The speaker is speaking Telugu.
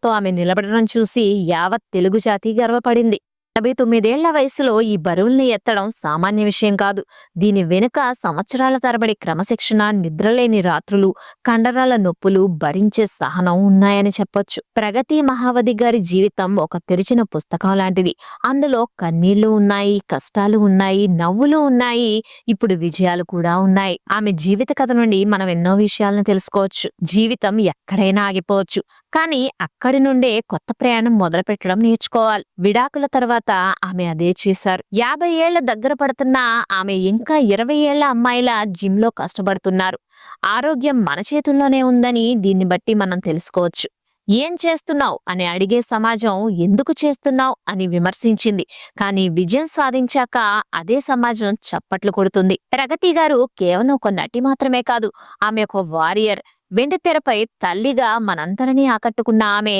తో ఆమె నిలబడడం చూసి యావత్ తెలుగు జాతి గర్వపడింది. 89 ఏళ్ల వయసులో ఈ బరువుల్ని ఎత్తడం సామాన్య విషయం కాదు. దీని వెనుక సంవత్సరాల తరబడి క్రమశిక్షణ, నిద్రలేని రాత్రులు, కండరాల నొప్పులు, భరించే సహనం ఉన్నాయని చెప్పొచ్చు. ప్రగతి మహావతి గారి జీవితం ఒక తెరిచిన పుస్తకం లాంటిది. అందులో కన్నీళ్లు ఉన్నాయి, కష్టాలు ఉన్నాయి, నవ్వులు ఉన్నాయి, ఇప్పుడు విజయాలు కూడా ఉన్నాయి. ఆమె జీవిత కథ నుండి మనం ఎన్నో విషయాలను తెలుసుకోవచ్చు. జీవితం ఎక్కడైనా ఆగిపోవచ్చు, కానీ అక్కడి నుండే కొత్త ప్రయాణం మొదలుపెట్టడం నేర్చుకోవాలి. విడాకుల తర్వాత ఆమె అదే చేశారు. 50 ఏళ్ల దగ్గర పడుతున్నా ఆమె ఇంకా 20 ఏళ్ల అమ్మాయిల జిమ్ లో కష్టపడుతున్నారు. ఆరోగ్యం మన చేతుల్లోనే ఉందని దీన్ని బట్టి మనం తెలుసుకోవచ్చు. ఏం చేస్తున్నావు అని అడిగే సమాజం ఎందుకు చేస్తున్నావు అని విమర్శించింది. కానీ విజయం సాధించాక అదే సమాజం చప్పట్లు కొడుతుంది. ప్రగతి గారు కేవలం ఒక నటి మాత్రమే కాదు, ఆమె ఒక వారియర్. వెండితెరపై తల్లిగా మనందరినీ ఆకట్టుకున్న ఆమె